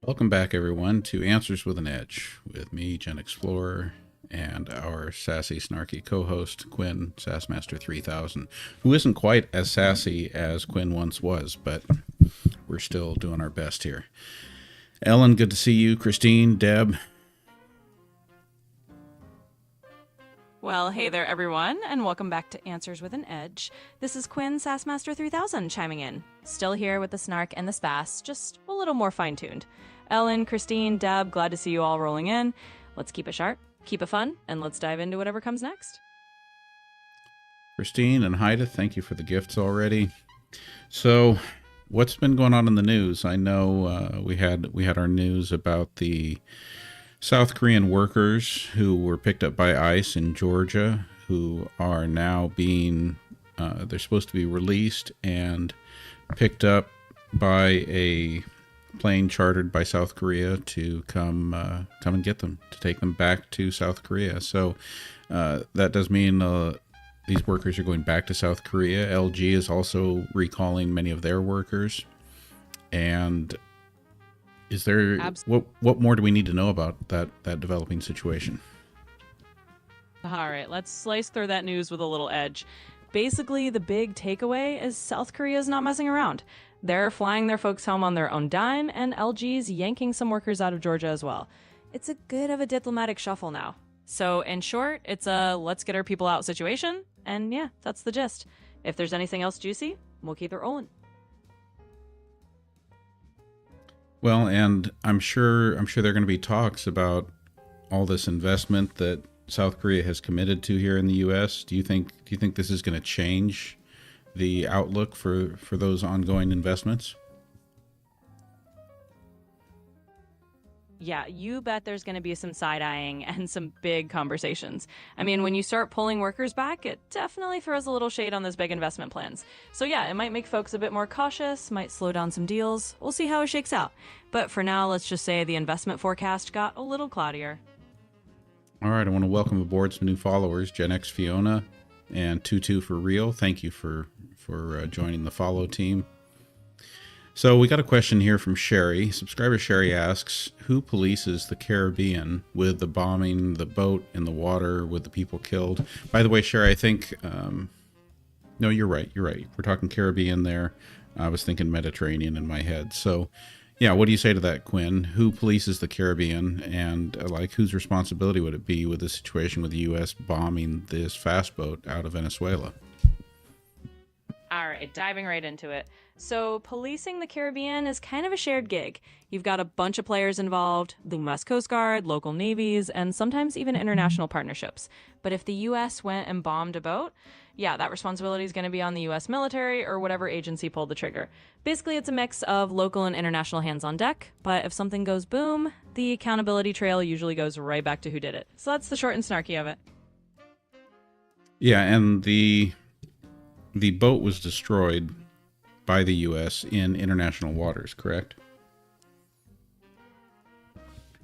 Welcome back, everyone, to Answers with an Edge with me, GenXplorer, and our sassy, snarky co-host, Quinn, Sassmaster3000, who isn't quite as sassy as Quinn once was, but we're still doing our best here. Ellen, good to see you. Christine, Deb. Well, hey there, everyone, and welcome back to Answers with an Edge. This is Quinn, Sassmaster3000, chiming in. Still here with the snark and the spass, just a little more fine-tuned. Ellen, Christine, Deb, glad to see you all rolling in. Let's keep it sharp, keep it fun, and let's dive into whatever comes next. Christine and Haida, thank you for the gifts already. So, what's been going on in the news? I know we had our news about the South Korean workers who were picked up by ICE in Georgia, who are now being they're supposed to be released and picked up by a plane chartered by South Korea to come and get them, to take them back to South Korea. So that does mean these workers are going back to South Korea. LG is also recalling many of their workers. And is there what more do we need to know about that developing situation? All right, let's slice through that news with a little edge. Basically, the big takeaway is South Korea is not messing around. They're flying their folks home on their own dime, and LG's yanking some workers out of Georgia as well. It's a good of a diplomatic shuffle now. So, in short, it's a let's get our people out situation, and yeah, that's the gist. If there's anything else juicy, we'll keep it rolling. Well, and I'm sure there are going to be talks about all this investment that South Korea has committed to here in the U.S. Do you think this is going to change the outlook for those ongoing investments? Yeah, you bet there's going to be some side-eyeing and some big conversations. I mean, when you start pulling workers back, it definitely throws a little shade on those big investment plans. So yeah, it might make folks a bit more cautious, might slow down some deals. We'll see how it shakes out. But for now, let's just say the investment forecast got a little cloudier. All right, I want to welcome aboard some new followers, GenX Fiona and Tutu for Real. Thank you for joining the follow team. So we got a question here from Sherry. Subscriber Sherry asks, who polices the Caribbean with the bombing, the boat in the water with the people killed? By the way, Sherry, I think, no, you're right. We're talking Caribbean there. I was thinking Mediterranean in my head. So yeah, what do you say to that, Quinn? Who polices the Caribbean, and whose responsibility would it be with the situation with the U.S. bombing this fast boat out of Venezuela? All right, diving right into it. So, policing the Caribbean is kind of a shared gig. You've got a bunch of players involved, the U.S. Coast Guard, local navies, and sometimes even international partnerships. But if the U.S. went and bombed a boat, yeah, that responsibility is going to be on the U.S. military or whatever agency pulled the trigger. Basically, it's a mix of local and international hands on deck, but if something goes boom, the accountability trail usually goes right back to who did it. So that's the short and snarky of it. Yeah, and the boat was destroyed by the U.S. in international waters, correct?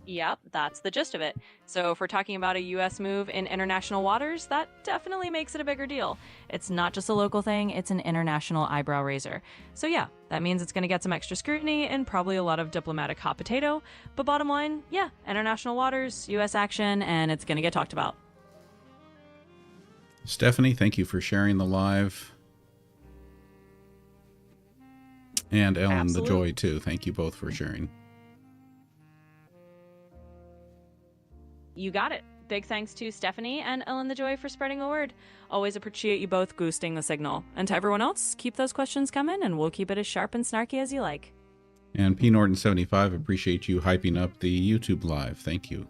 Yep, that's the gist of it. So if we're talking about a U.S. move in international waters, that definitely makes it a bigger deal. It's not just a local thing, it's an international eyebrow raiser. So yeah, that means it's going to get some extra scrutiny and probably a lot of diplomatic hot potato. But bottom line, yeah, international waters, U.S. action, and it's going to get talked about. Stephanie, thank you for sharing the live. And Ellen, Absolutely. the joy, too. Thank you both for sharing. You got it. Big thanks to Stephanie and Ellen the Joy for spreading the word. Always appreciate you both boosting the signal. And to everyone else, keep those questions coming and we'll keep it as sharp and snarky as you like. And P. Norton75, appreciate you hyping up the YouTube live. Thank you.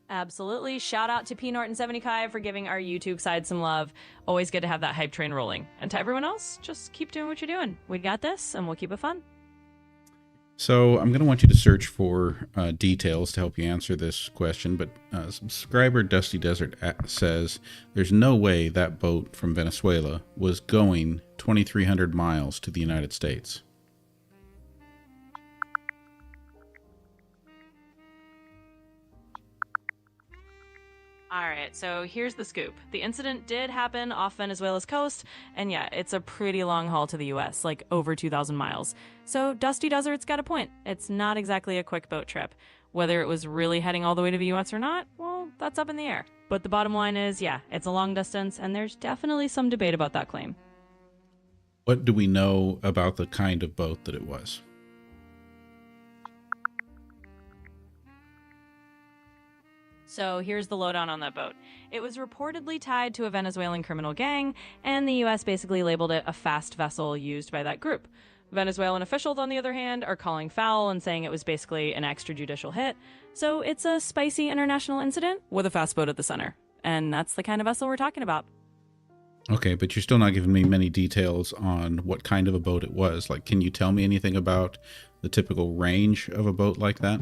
Absolutely. Shout out to P. Norton75 for giving our YouTube side some love. Always good to have that hype train rolling. And to everyone else, just keep doing what you're doing. We got this and we'll keep it fun. So I'm going to want you to search for details to help you answer this question, but subscriber Dusty Desert says there's no way that boat from Venezuela was going 2,300 miles to the United States. All right, so here's the scoop. The incident did happen off Venezuela's coast, and yeah, it's a pretty long haul to the US, like over 2,000 miles. So Dusty Desert's got a point. It's not exactly a quick boat trip. Whether it was really heading all the way to the US or not, well, that's up in the air. But the bottom line is, yeah, it's a long distance, and there's definitely some debate about that claim. What do we know about the kind of boat that it was? So here's the lowdown on that boat. It was reportedly tied to a Venezuelan criminal gang, and the US basically labeled it a fast vessel used by that group. Venezuelan officials, on the other hand, are calling foul and saying it was basically an extrajudicial hit. So it's a spicy international incident with a fast boat at the center. And that's the kind of vessel we're talking about. Okay, but you're still not giving me many details on what kind of a boat it was. Like, can you tell me anything about the typical range of a boat like that?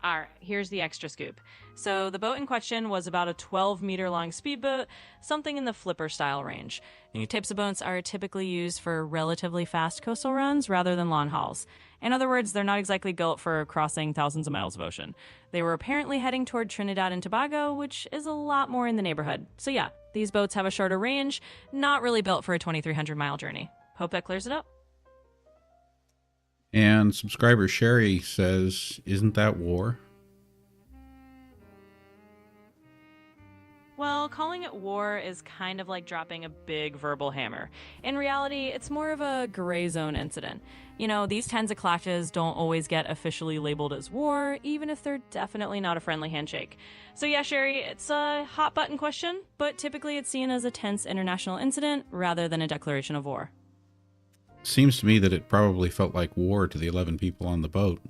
All right, here's the extra scoop. So the boat in question was about a 12-meter long speedboat, something in the flipper style range. These types of boats are typically used for relatively fast coastal runs rather than long hauls. In other words, they're not exactly built for crossing thousands of miles of ocean. They were apparently heading toward Trinidad and Tobago, which is a lot more in the neighborhood. So yeah, these boats have a shorter range, not really built for a 2,300-mile journey. Hope that clears it up. And subscriber Sherry says, isn't that war? Well, calling it war is kind of like dropping a big verbal hammer. In reality, it's more of a gray zone incident. You know, these kinds of clashes don't always get officially labeled as war, even if they're definitely not a friendly handshake. So yeah, Sherry, it's a hot button question, but typically it's seen as a tense international incident rather than a declaration of war. Seems to me that it probably felt like war to the 11 people on the boat.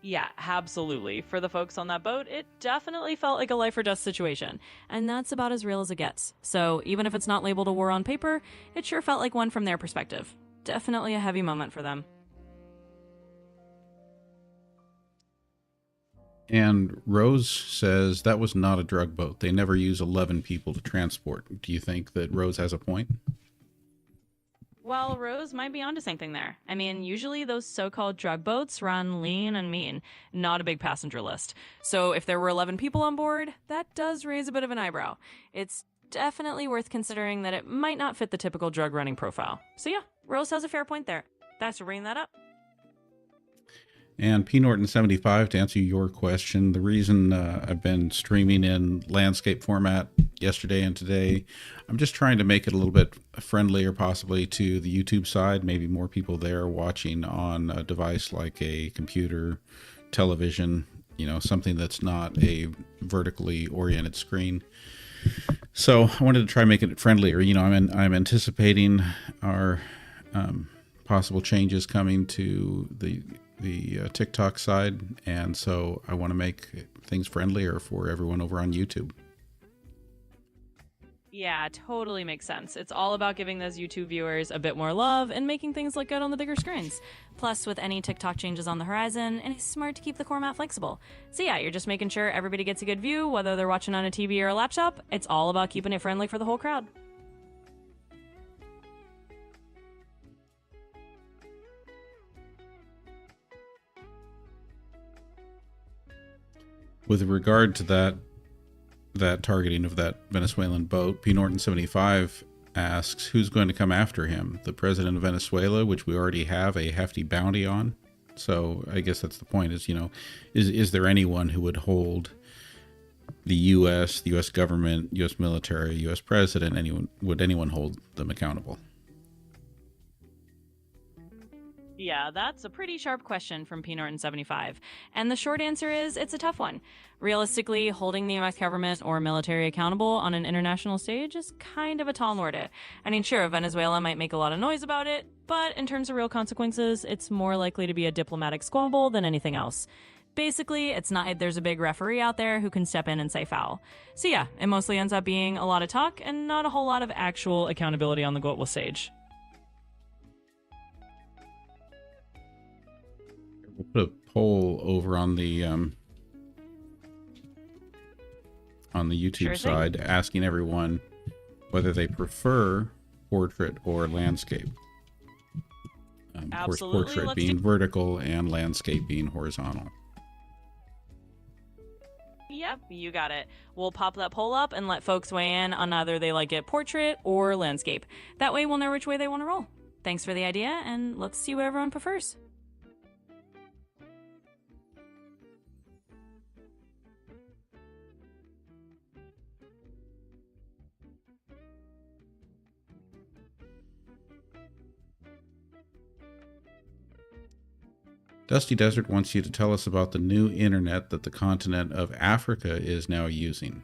Yeah, absolutely. For the folks on that boat, it definitely felt like a life or death situation. And that's about as real as it gets. So even if it's not labeled a war on paper, it sure felt like one from their perspective. Definitely a heavy moment for them. And Rose says that was not a drug boat. They never use 11 people to transport. Do you think that Rose has a point? Well, Rose might be onto something there. I mean, usually those so-called drug boats run lean and mean, not a big passenger list. So if there were 11 people on board, that does raise a bit of an eyebrow. It's definitely worth considering that it might not fit the typical drug running profile. So yeah, Rose has a fair point there. Thanks for bringing that up. And P. Norton 75, to answer your question, the reason I've been streaming in landscape format yesterday and today, I'm just trying to make it a little bit friendlier possibly to the YouTube side, maybe more people there watching on a device like a computer, television, you know, something that's not a vertically oriented screen. So I wanted to try making it friendlier. You know, I'm anticipating our possible changes coming to the TikTok side, and so I want to make things friendlier for everyone over on YouTube. Yeah, totally makes sense. It's all about giving those YouTube viewers a bit more love and making things look good on the bigger screens. Plus, with any TikTok changes on the horizon, it's smart to keep the format flexible. So yeah, you're just making sure everybody gets a good view, whether they're watching on a TV or a laptop. It's all about keeping it friendly for the whole crowd. With regard to that targeting of that Venezuelan boat, P. Norton 75 asks, who's going to come after him? The president of Venezuela, which we already have a hefty bounty on. So I guess that's the point, is, you know, is there anyone who would hold the U.S. government, U.S. military, U.S. president, would anyone hold them accountable? Yeah, that's a pretty sharp question from P. Norton 75. And the short answer is it's a tough one. Realistically, holding the US government or military accountable on an international stage is kind of a tall order. I mean, sure, Venezuela might make a lot of noise about it, but in terms of real consequences, it's more likely to be a diplomatic squabble than anything else. Basically, it's not there's a big referee out there who can step in and say foul. So yeah, it mostly ends up being a lot of talk and not a whole lot of actual accountability on the global stage. We'll put a poll over on the YouTube Sure side, asking everyone whether they prefer portrait or landscape. Of course, Absolutely. portrait Let's do. being vertical and landscape being horizontal. Yep, you got it. We'll pop that poll up and let folks weigh in on either they like it portrait or landscape. That way we'll know which way they want to roll. Thanks for the idea, and let's see what everyone prefers. Dusty Desert wants you to tell us about the new internet that the continent of Africa is now using.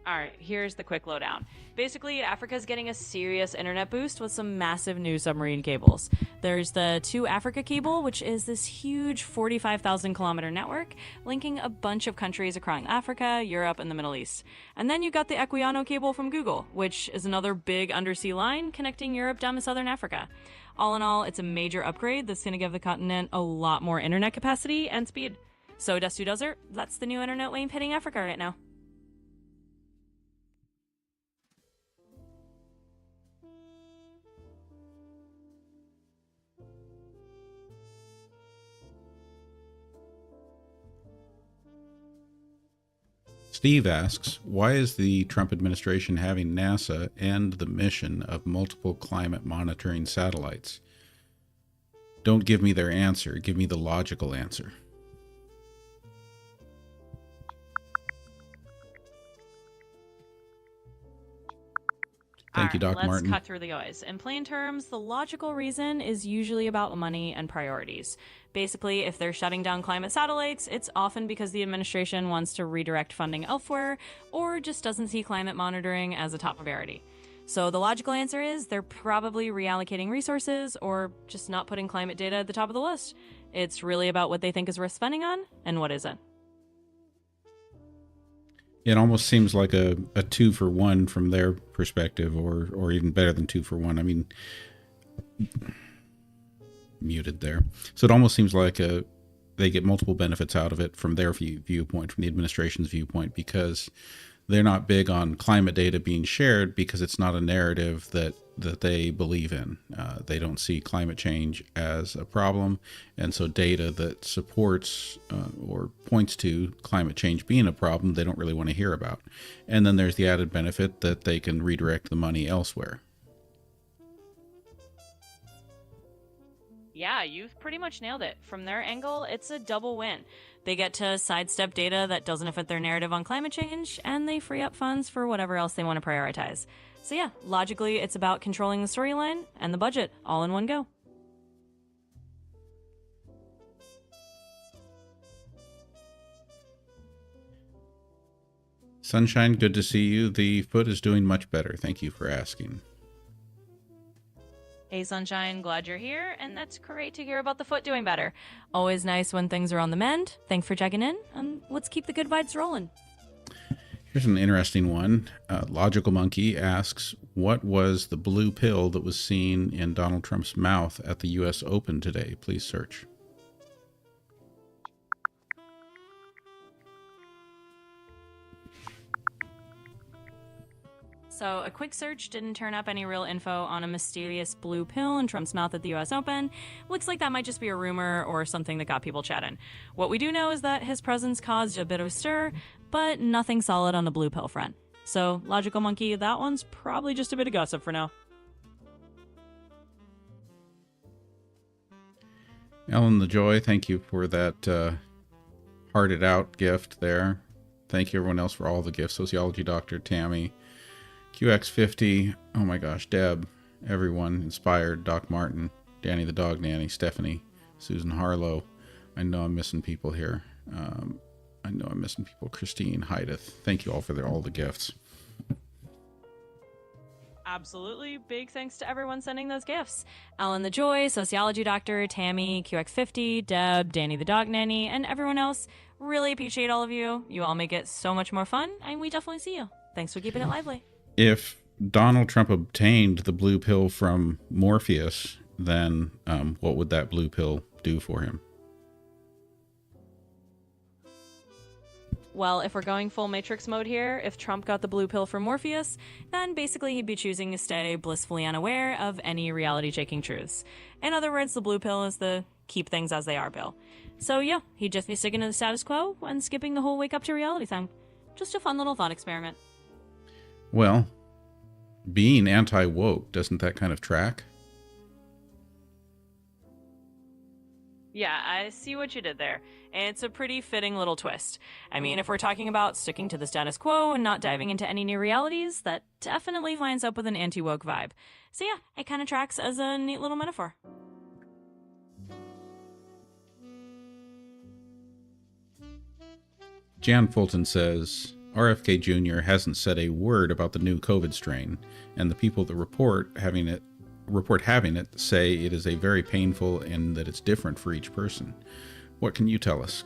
All right, here's the quick lowdown. Basically, Africa's getting a serious internet boost with some massive new submarine cables. There's the 2 Africa cable, which is this huge 45,000 kilometer network linking a bunch of countries across Africa, Europe, and the Middle East. And then you got the Equiano cable from Google, which is another big undersea line connecting Europe down to southern Africa. All in all, it's a major upgrade that's going to give the continent a lot more internet capacity and speed. So, Dusty Desert, that's the new internet wave hitting Africa right now. Steve asks, why is the Trump administration having NASA end the mission of multiple climate monitoring satellites? Don't give me their answer. Give me the logical answer. Thank you, Doc Martin. Let's cut through the noise. In plain terms, the logical reason is usually about money and priorities. Basically, if they're shutting down climate satellites, it's often because the administration wants to redirect funding elsewhere or just doesn't see climate monitoring as a top priority. So the logical answer is they're probably reallocating resources or just not putting climate data at the top of the list. It's really about what they think is worth spending on and what isn't. It almost seems like a 2-for-1 from their perspective, or even better than 2-for-1. I mean, muted there. So it almost seems like they get multiple benefits out of it from their viewpoint, from the administration's viewpoint, because they're not big on climate data being shared because it's not a narrative that they believe in. They don't see climate change as a problem, and so data that supports or points to climate change being a problem, they don't really want to hear about. And then there's the added benefit that they can redirect the money elsewhere. Yeah, you've pretty much nailed it. From their angle, it's a double win. They get to sidestep data that doesn't fit their narrative on climate change, and they free up funds for whatever else they want to prioritize. So yeah, logically, it's about controlling the storyline and the budget all in one go. Sunshine, good to see you. The foot is doing much better. Thank you for asking. Hey, Sunshine, glad you're here, and that's great to hear about the foot doing better. Always nice when things are on the mend. Thanks for checking in, and let's keep the good vibes rolling. Here's an interesting one. Logical Monkey asks, what was the blue pill that was seen in Donald Trump's mouth at the U.S. Open today? Please search. So a quick search didn't turn up any real info on a mysterious blue pill in Trump's mouth at the US Open. Looks like that might just be a rumor or something that got people chatting. What we do know is that his presence caused a bit of a stir, but nothing solid on the blue pill front. So, Logical Monkey, that one's probably just a bit of gossip for now. Ellen the Joy, thank you for that hearted out gift there. Thank you everyone else for all the gifts. Sociology Doctor, Tammy, QX50, oh my gosh, Deb, everyone, Inspired, Doc Martin, Danny the Dog Nanny, Stephanie, Susan Harlow. I know I'm missing people here. Christine, Hydeth. Thank you all for all the gifts. Absolutely. Big thanks to everyone sending those gifts. Ellen the Joy, Sociology Doctor, Tammy, QX50, Deb, Danny the Dog Nanny, and everyone else. Really appreciate all of you. You all make it so much more fun, and we definitely see you. Thanks for keeping it lively. If Donald Trump obtained the blue pill from Morpheus, then what would that blue pill do for him? Well, if we're going full Matrix mode here, if Trump got the blue pill for Morpheus, then basically he'd be choosing to stay blissfully unaware of any reality-shaking truths. In other words, the blue pill is the keep things as they are pill. So yeah, he'd just be sticking to the status quo and skipping the whole wake up to reality thing. Just a fun little thought experiment. Well, being anti-woke, doesn't that kind of track? Yeah, I see what you did there. It's a pretty fitting little twist. I mean, if we're talking about sticking to the status quo and not diving into any new realities, that definitely lines up with an anti-woke vibe. So yeah, it kind of tracks as a neat little metaphor. Jan Fulton says, RFK Jr. hasn't said a word about the new COVID strain, and the people that report having it say it is a very painful and that it's different for each person. What can you tell us?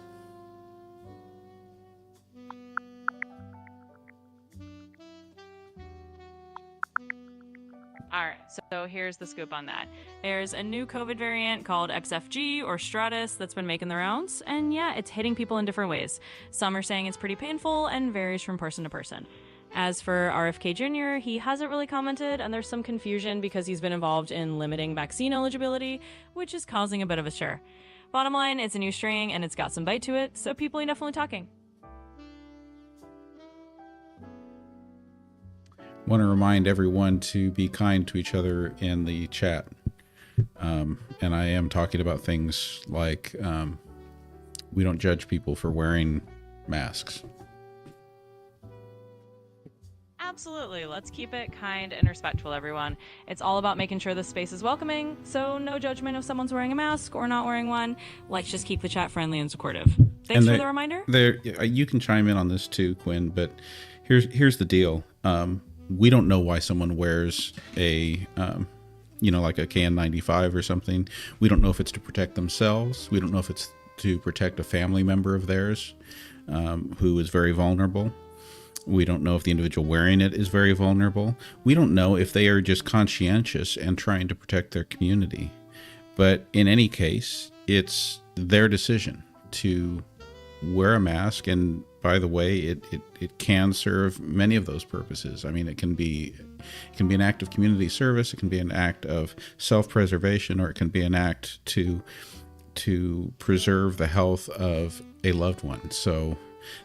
Alright, so here's the scoop on that. There's a new COVID variant called XFG or Stratus that's been making the rounds, and yeah, it's hitting people in different ways. Some are saying it's pretty painful and varies from person to person. As for RFK Jr., he hasn't really commented, and there's some confusion because he's been involved in limiting vaccine eligibility, which is causing a bit of a stir. Bottom line, it's a new strain and it's got some bite to it, so people are definitely talking. Want to remind everyone to be kind to each other in the chat. And I am talking about things like we don't judge people for wearing masks. Absolutely. Let's keep it kind and respectful, everyone. It's all about making sure the space is welcoming, so no judgment if someone's wearing a mask or not wearing one. Let's just keep the chat friendly and supportive. Thanks for the reminder. You can chime in on this too, Quinn, but here's the deal. We don't know why someone wears a, like a KN95 or something. We don't know if it's to protect themselves. We don't know if it's to protect a family member of theirs who is very vulnerable. We don't know if the individual wearing it is very vulnerable. We don't know if they are just conscientious and trying to protect their community. But in any case, it's their decision to wear a mask. And by the way, it can serve many of those purposes. I mean, it can be an act of community service. It can be an act of self-preservation, or it can be an act to preserve the health of a loved one. So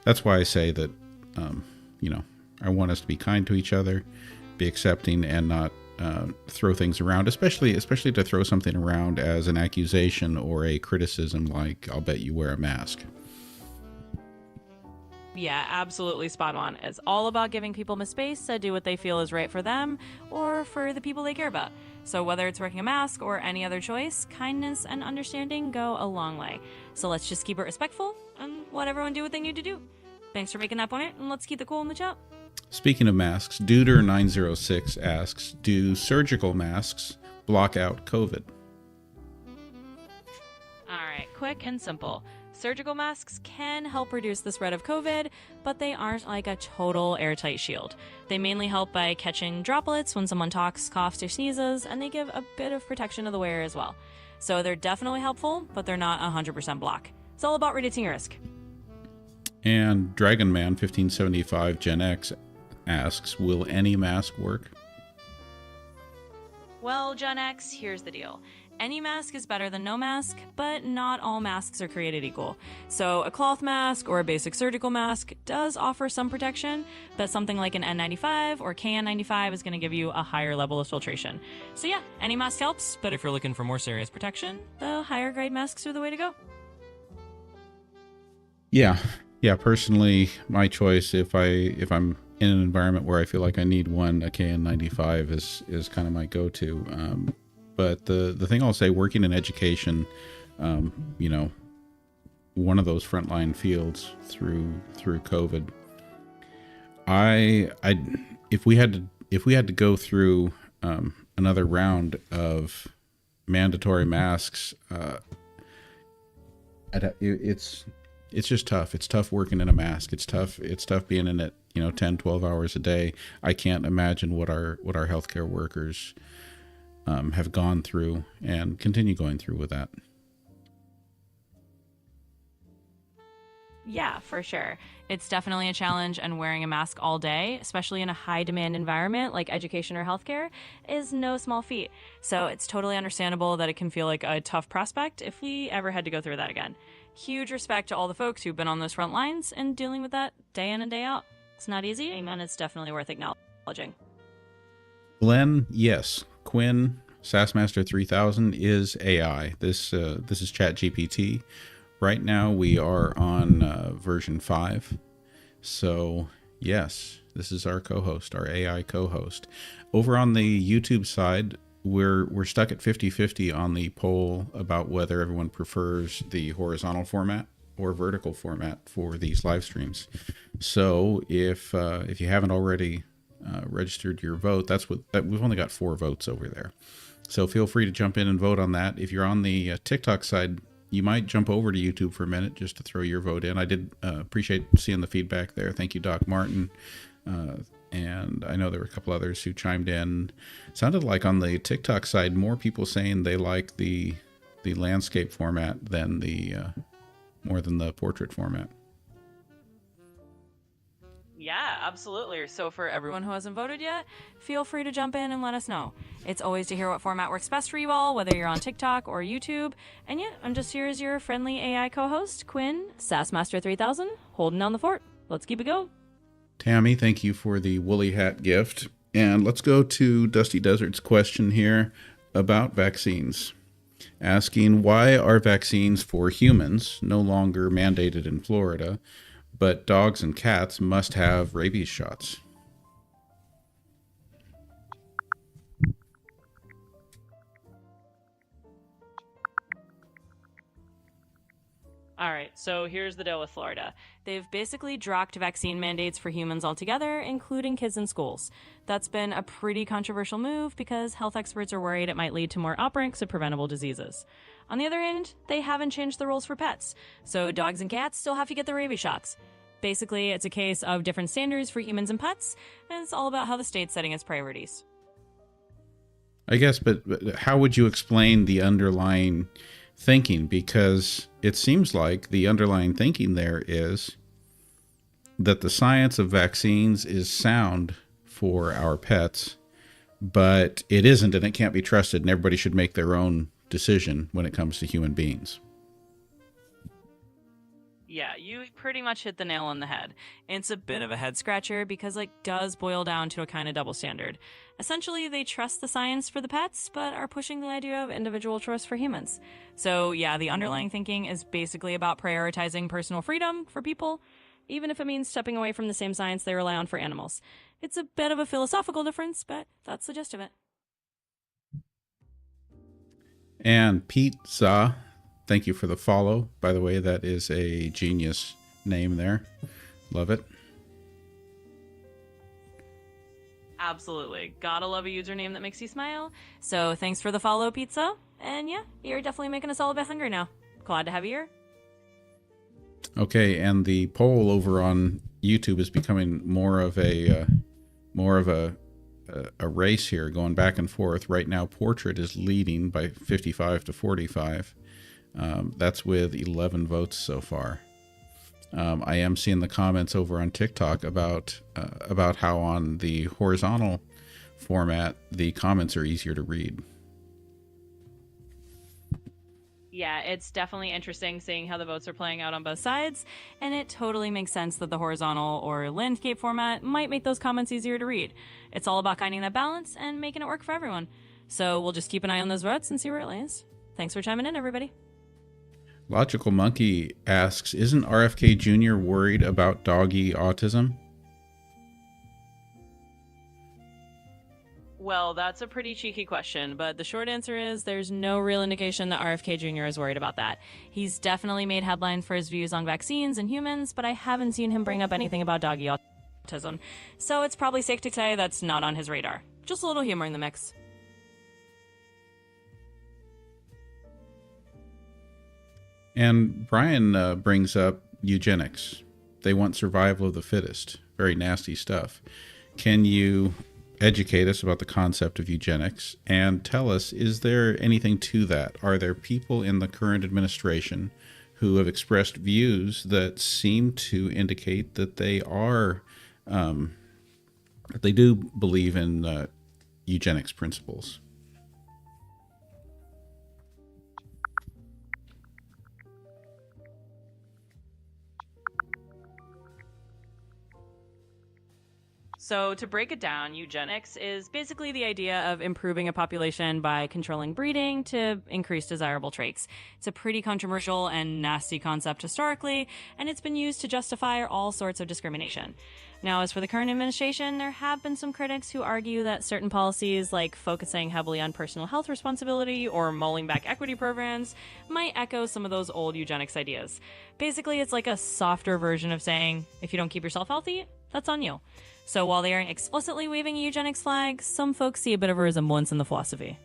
that's why I say that, I want us to be kind to each other, be accepting, and not throw things around, especially to throw something around as an accusation or a criticism like, I'll bet you wear a mask. Yeah, absolutely spot on. It's all about giving people the space to do what they feel is right for them or for the people they care about. So whether it's wearing a mask or any other choice, kindness and understanding go a long way. So let's just keep it respectful and let everyone do what they need to do. Thanks for making that point, and let's keep it cool in the chat. Speaking of masks, Duder906 asks, do surgical masks block out COVID? All right, quick and simple. Surgical masks can help reduce the spread of COVID, but they aren't like a total airtight shield. They mainly help by catching droplets when someone talks, coughs, or sneezes, and they give a bit of protection to the wearer as well. So they're definitely helpful, but they're not 100% block. It's all about reducing your risk. And Dragonman1575 GenX asks, will any mask work? Well, GenX, here's the deal. Any mask is better than no mask, but not all masks are created equal. So a cloth mask or a basic surgical mask does offer some protection, but something like an N95 or KN95 is going to give you a higher level of filtration. So yeah, any mask helps, but if you're looking for more serious protection, the higher grade masks are the way to go. Yeah, personally, my choice, if I'm in an environment where I feel like I need one, a KN95 is kind of my go-to. But the thing I'll say, working in education, one of those frontline fields through COVID, if we had to go through another round of mandatory masks, it's just tough. It's tough working in a mask. It's tough being in it, 10, 12 hours a day. I can't imagine what our healthcare workers have gone through and continue going through with that. Yeah, for sure. It's definitely a challenge, and wearing a mask all day, especially in a high demand environment like education or healthcare, is no small feat. So it's totally understandable that it can feel like a tough prospect if we ever had to go through that again. Huge respect to all the folks who've been on those front lines and dealing with that day in and day out. It's not easy, and it's definitely worth acknowledging. Glenn, yes. Quinn, SaaSmaster 3000 is AI. This is ChatGPT. Right now we are on version 5. So, yes, this is our co-host, our AI co-host. Over on the YouTube side, we're stuck at 50-50 on the poll about whether everyone prefers the horizontal format or vertical format for these live streams. So, if you haven't already registered your vote, we've only got 4 votes over there. So feel free to jump in and vote on that. If you're on the TikTok side, you might jump over to YouTube for a minute just to throw your vote in. I did appreciate seeing the feedback there. Thank you, Doc Martin. And I know there were a couple others who chimed in. Sounded like on the TikTok side, more people saying they like the landscape format than more than the portrait format. Yeah, absolutely. So for everyone who hasn't voted yet, feel free to jump in and let us know. It's always to hear what format works best for you all, whether you're on TikTok or YouTube. And yeah, I'm just here as your friendly AI co-host, Quinn, SaaSmaster 3000, holding down the fort. Let's keep it going. Tammy, thank you for the woolly hat gift. And let's go to Dusty Desert's question here about vaccines. Asking, why are vaccines for humans no longer mandated in Florida, but dogs and cats must have rabies shots? All right, so here's the deal with Florida. They've basically dropped vaccine mandates for humans altogether, including kids in schools. That's been a pretty controversial move because health experts are worried it might lead to more outbreaks of preventable diseases. On the other hand, they haven't changed the rules for pets, so dogs and cats still have to get the rabies shots. Basically, it's a case of different standards for humans and pets, and it's all about how the state's setting its priorities. I guess, but how would you explain the underlying thinking? Because it seems like the underlying thinking there is that the science of vaccines is sound for our pets, but it isn't, and it can't be trusted, and everybody should make their own decision when it comes to human beings. Yeah, you pretty much hit the nail on the head. It's a bit of a head scratcher because it does boil down to a kind of double standard. Essentially, they trust the science for the pets, but are pushing the idea of individual choice for humans. So yeah, the underlying thinking is basically about prioritizing personal freedom for people, even if it means stepping away from the same science they rely on for animals. It's a bit of a philosophical difference, but that's the gist of it. And Pizza, thank you for the follow. By the way, that is a genius name there. Love it. Absolutely. Gotta love a username that makes you smile. So thanks for the follow, Pizza. And yeah, you're definitely making us all a bit hungry now. Glad to have you here. Okay, and the poll over on YouTube is becoming more of a race here, going back and forth. Right now, Portrait is leading by 55 to 45. That's with 11 votes so far. I am seeing the comments over on TikTok about how on the horizontal format the comments are easier to read. Yeah, it's definitely interesting seeing how the votes are playing out on both sides, and it totally makes sense that the horizontal or landscape format might make those comments easier to read. It's all about finding that balance and making it work for everyone. So we'll just keep an eye on those votes and see where it lands. Thanks for chiming in, everybody. Logical Monkey asks, isn't RFK Jr. worried about doggy autism? Well, that's a pretty cheeky question, but the short answer is there's no real indication that RFK Jr. is worried about that. He's definitely made headlines for his views on vaccines and humans, but I haven't seen him bring up anything about doggy autism. So it's probably safe to say that's not on his radar. Just a little humor in the mix. And Brian brings up eugenics. They want survival of the fittest. Very nasty stuff. Can you educate us about the concept of eugenics and tell us, is there anything to that? Are there people in the current administration who have expressed views that seem to indicate that they do believe in eugenics principles. So, to break it down, eugenics is basically the idea of improving a population by controlling breeding to increase desirable traits. It's a pretty controversial and nasty concept historically, and it's been used to justify all sorts of discrimination. Now, as for the current administration, there have been some critics who argue that certain policies, like focusing heavily on personal health responsibility or mulling back equity programs, might echo some of those old eugenics ideas. Basically, it's like a softer version of saying, if you don't keep yourself healthy, that's on you. So while they aren't explicitly waving a eugenics flag, some folks see a bit of a resemblance in the philosophy.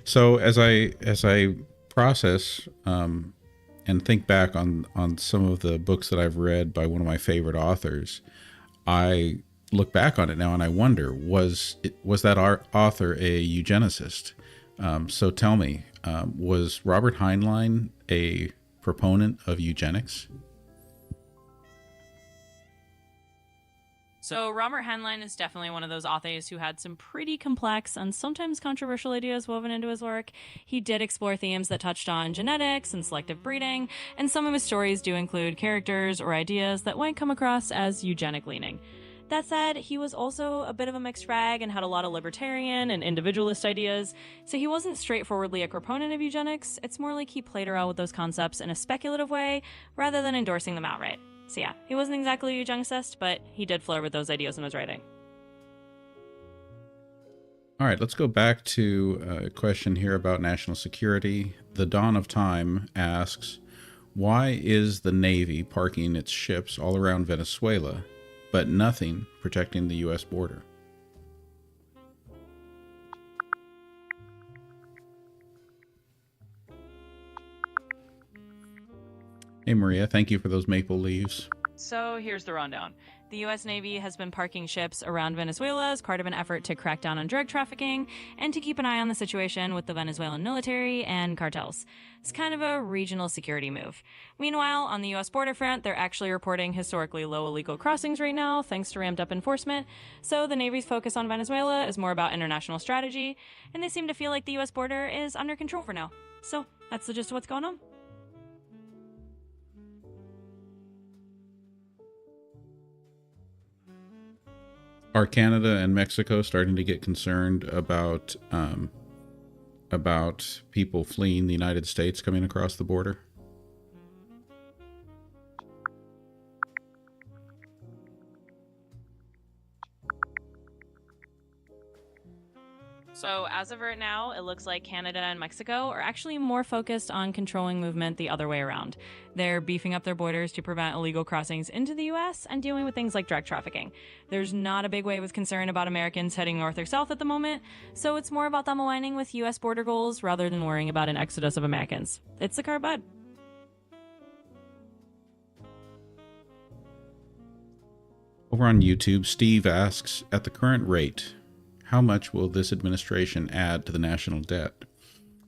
So as I process and think back on some of the books that I've read by one of my favorite authors, I look back on it now and I wonder, was that our author a eugenicist? So tell me, was Robert Heinlein a proponent of eugenics? So Robert Heinlein is definitely one of those authors who had some pretty complex and sometimes controversial ideas woven into his work. He did explore themes that touched on genetics and selective breeding, and some of his stories do include characters or ideas that might come across as eugenic leaning. That said, he was also a bit of a mixed bag and had a lot of libertarian and individualist ideas, so he wasn't straightforwardly a proponent of eugenics. It's more like he played around with those concepts in a speculative way rather than endorsing them outright. So yeah, he wasn't exactly a eugenicist, but he did flirt with those ideas in his writing. All right, let's go back to a question here about national security. The Dawn of Time asks, why is the Navy parking its ships all around Venezuela, but nothing protecting the U.S. border? Hey, Maria, thank you for those maple leaves. So here's the rundown. The U.S. Navy has been parking ships around Venezuela as part of an effort to crack down on drug trafficking and to keep an eye on the situation with the Venezuelan military and cartels. It's kind of a regional security move. Meanwhile, on the U.S. border front, they're actually reporting historically low illegal crossings right now, thanks to ramped up enforcement. So the Navy's focus on Venezuela is more about international strategy, and they seem to feel like the U.S. border is under control for now. So that's the gist of what's going on. Are Canada and Mexico starting to get concerned about people fleeing the United States coming across the border? So, as of right now, it looks like Canada and Mexico are actually more focused on controlling movement the other way around. They're beefing up their borders to prevent illegal crossings into the US and dealing with things like drug trafficking. There's not a big wave of concern about Americans heading north or south at the moment, so it's more about them aligning with US border goals rather than worrying about an exodus of Americans. It's the car bud. Over on YouTube, Steve asks, at the current rate, how much will this administration add to the national debt?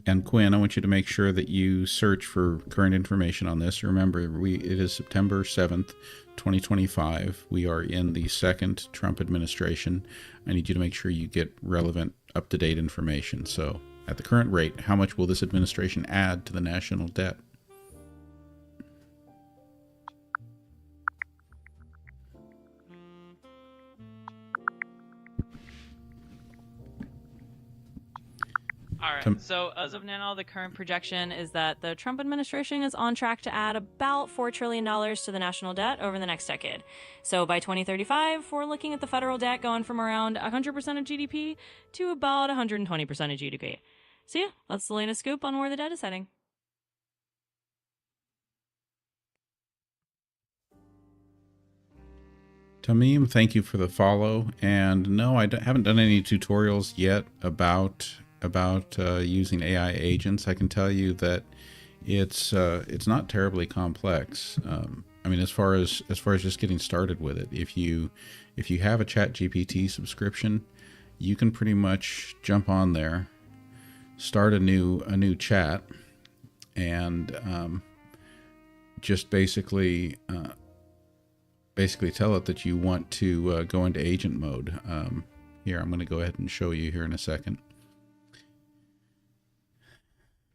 And Quinn, I want you to make sure that you search for current information on this. Remember, it is September 7th, 2025. We are in the second Trump administration. I need you to make sure you get relevant, up-to-date information. So, at the current rate, how much will this administration add to the national debt? All right. So as of now, the current projection is that the Trump administration is on track to add about $4 trillion to the national debt over the next decade. So by 2035, we're looking at the federal debt going from around 100% of GDP to about 120% of GDP. So yeah, that's the latest scoop on where the debt is heading. Tamim, thank you for the follow. And no, I haven't done any tutorials yet about using AI agents. I can tell you that it's not terribly complex. I mean, as far as just getting started with it, if you have a ChatGPT subscription, you can pretty much jump on there, start a new chat, and just basically tell it that you want to go into agent mode. Here, I'm going to go ahead and show you here in a second.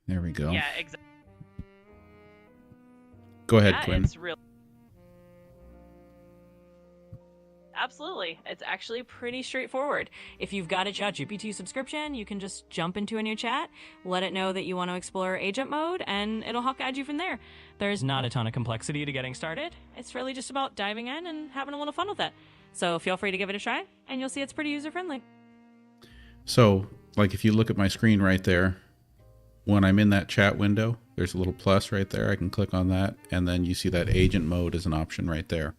There we go. Yeah, exactly. Go ahead, Quinn. It's real. Absolutely. It's actually pretty straightforward. If you've got a ChatGPT subscription, you can just jump into a new chat, let it know that you want to explore agent mode, and it'll help guide you from there. There's not a ton of complexity to getting started. It's really just about diving in and having a little fun with it. So feel free to give it a try, and you'll see it's pretty user-friendly. So, like if you look at my screen right there, when I'm in that chat window, there's a little plus right there. I can click on that, and then you see that agent mode is an option right there.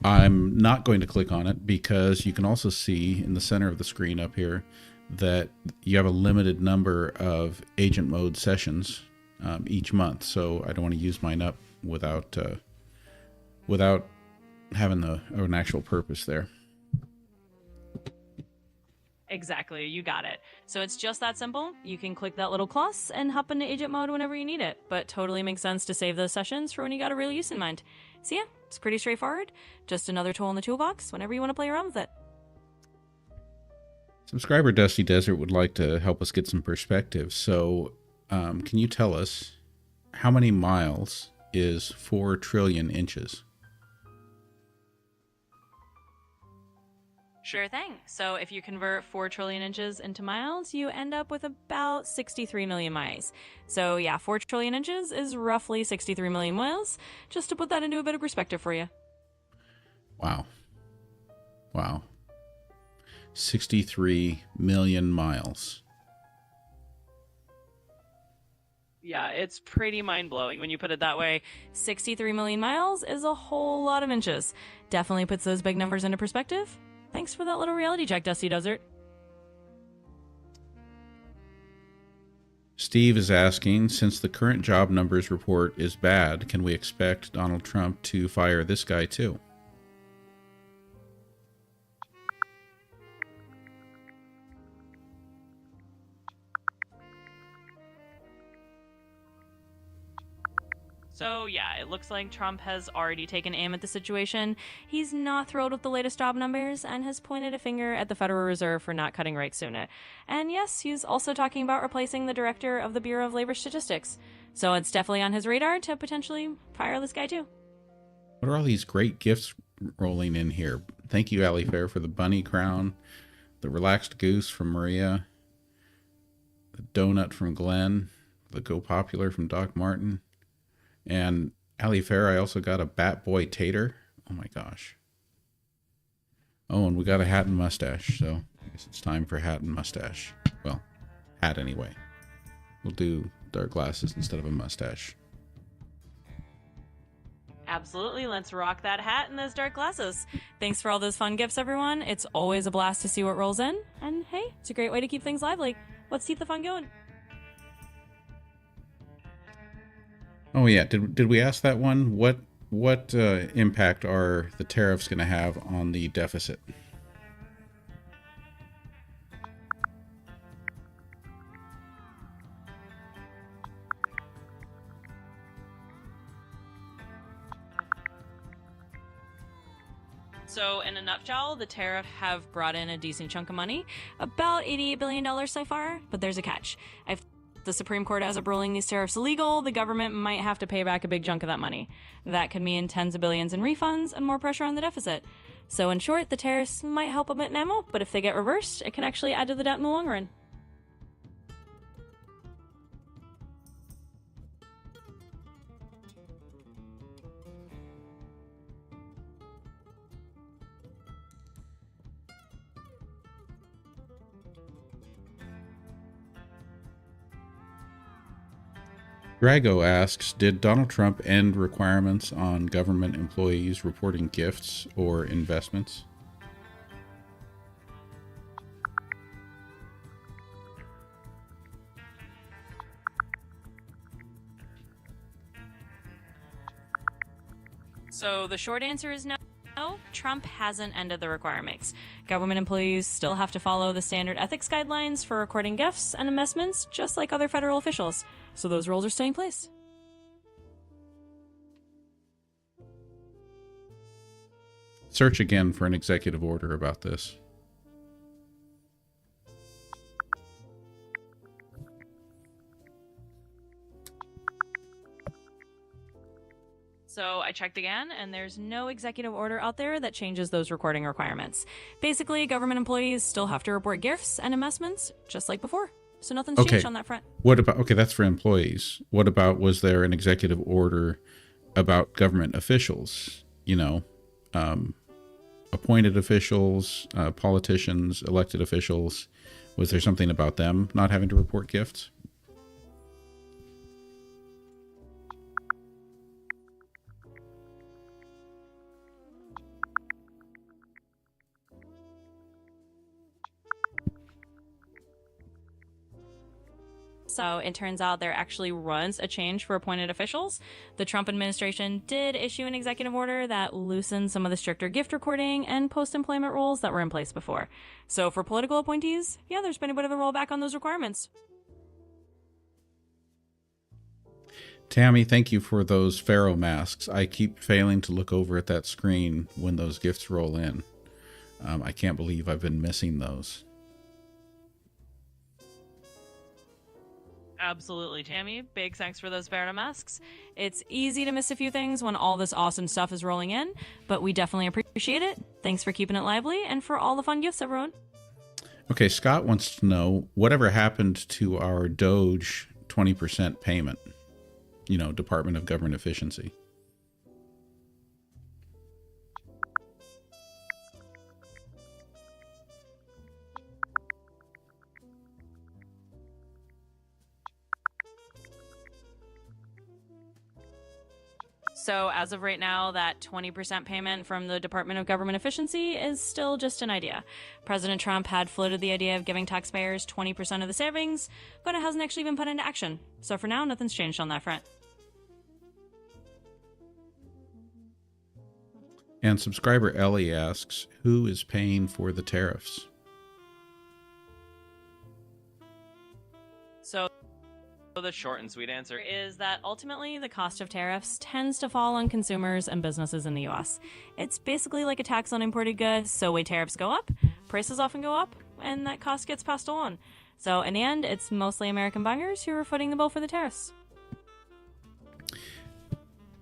I'm not going to click on it because you can also see in the center of the screen up here that you have a limited number of agent mode sessions each month. So I don't want to use mine up without having an actual purpose there. Exactly, you got it. So it's just that simple. You can click that little plus and hop into agent mode whenever you need it, but totally makes sense to save those sessions for when you got a real use in mind. So yeah, it's pretty straightforward. Just another tool in the toolbox whenever you want to play around with it. Subscriber Dusty Desert would like to help us get some perspective. So can you tell us how many miles is 4 trillion inches? Sure thing. So if you convert 4 trillion inches into miles, you end up with about 63 million miles. So yeah, 4 trillion inches is roughly 63 million miles, just to put that into a bit of perspective for you. Wow. 63 million miles. Yeah, it's pretty mind-blowing when you put it that way. 63 million miles is a whole lot of inches. Definitely puts those big numbers into perspective. Thanks for that little reality check, Dusty Desert. Steve is asking, since the current job numbers report is bad, can we expect Donald Trump to fire this guy too? So yeah, it looks like Trump has already taken aim at the situation. He's not thrilled with the latest job numbers and has pointed a finger at the Federal Reserve for not cutting rates sooner. And yes, he's also talking about replacing the director of the Bureau of Labor Statistics. So it's definitely on his radar to potentially fire this guy too. What are all these great gifts rolling in here? Thank you, Ali Fair, for the bunny crown, the relaxed goose from Maria, the donut from Glenn, the Go Popular from Doc Martin. And Ali Fair, I also got a Bat Boy Tater. Oh my gosh. Oh, and we got a hat and mustache. So I guess it's time for hat and mustache. Well, hat anyway. We'll do dark glasses instead of a mustache. Absolutely, let's rock that hat and those dark glasses. Thanks for all those fun gifts, everyone. It's always a blast to see what rolls in. And hey, it's a great way to keep things lively. Let's keep the fun going. Oh yeah, did we ask that one? What impact are the tariffs going to have on the deficit? So in a nutshell, the tariff have brought in a decent chunk of money, about $88 billion so far, but there's a catch. If the Supreme Court ends up ruling these tariffs illegal, the government might have to pay back a big chunk of that money. That could mean tens of billions in refunds and more pressure on the deficit. So in short, the tariffs might help a bit now, but if they get reversed, it can actually add to the debt in the long run. Drago asks, did Donald Trump end requirements on government employees reporting gifts or investments? So the short answer is no. Trump hasn't ended the requirements. Government employees still have to follow the standard ethics guidelines for recording gifts and investments, just like other federal officials. So those rules are staying in place. search again for an executive order about this. So I checked again, and there's no executive order out there that changes those recording requirements. Basically, government employees still have to report gifts and investments just like before. So nothing's Okay. changed on that front. What about, okay, that's for employees. What about, was there an executive order about government officials? You know, appointed officials, politicians, elected officials. Was there something about them not having to report gifts? So it turns out there actually was a change for appointed officials. The Trump administration did issue an executive order that loosened some of the stricter gift recording and post-employment rules that were in place before. So for political appointees, yeah, there's been a bit of a rollback on those requirements. Tammy, thank you for those Pharaoh masks. I keep failing to look over at that screen when those gifts roll in. I can't believe I've been missing those. Absolutely, Tammy. Big thanks for those Pharaoh masks. It's easy to miss a few things when all this awesome stuff is rolling in, but we definitely appreciate it. Thanks for keeping it lively and for all the fun gifts, everyone. Okay, Scott wants to know, whatever happened to our Doge 20% payment? You know, Department of Government Efficiency. So as of right now, that 20% payment from the Department of Government Efficiency is still just an idea. President Trump had floated the idea of giving taxpayers 20% of the savings, but it hasn't actually been put into action. So for now, nothing's changed on that front. And subscriber Ellie asks, who is paying for the tariffs? So the short and sweet answer is that ultimately the cost of tariffs tends to fall on consumers and businesses in the US. It's basically like a tax on imported goods, so when tariffs go up, prices often go up, and that cost gets passed along. So in the end, it's mostly American buyers who are footing the bill for the tariffs.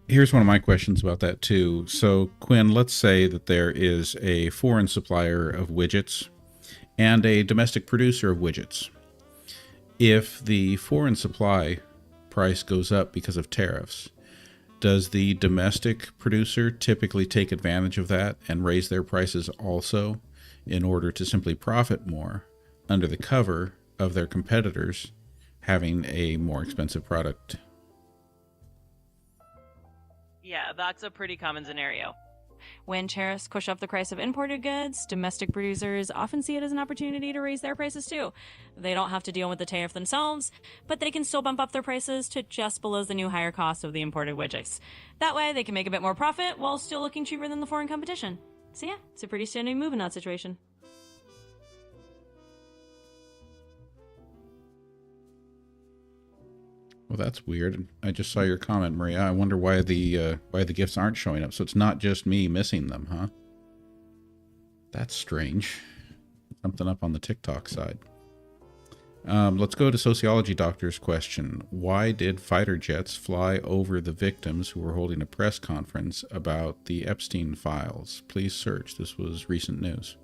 Here's one of my questions about that too. So Quinn, let's say that there is a foreign supplier of widgets and a domestic producer of widgets. If the foreign supply price goes up because of tariffs, does the domestic producer typically take advantage of that and raise their prices also in order to simply profit more under the cover of their competitors having a more expensive product? Yeah, that's a pretty common scenario. When tariffs push up the price of imported goods, domestic producers often see it as an opportunity to raise their prices too. They don't have to deal with the tariff themselves, but they can still bump up their prices to just below the new higher cost of the imported widgets. That way, they can make a bit more profit while still looking cheaper than the foreign competition. So yeah, it's a pretty standard move in that situation. Well, that's weird. I just saw your comment, Maria. I wonder why the gifts aren't showing up. So it's not just me missing them, huh? That's strange. Something up on the TikTok side. Let's go to Sociology Doctor's question. Why did fighter jets fly over the victims who were holding a press conference about the Epstein files? Please search. This was recent news.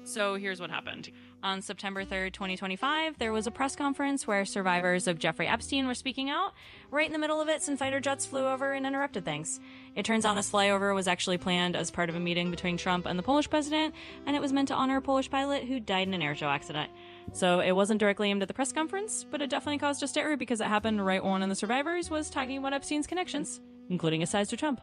So here's what happened. On September 3rd, 2025, there was a press conference where survivors of Jeffrey Epstein were speaking out. Right in the middle of it, some fighter jets flew over and interrupted things. It turns out this flyover was actually planned as part of a meeting between Trump and the Polish president, and it was meant to honor a Polish pilot who died in an air show accident. So it wasn't directly aimed at the press conference, but it definitely caused a stir because it happened right when one of the survivors was talking about Epstein's connections, including his ties to Trump.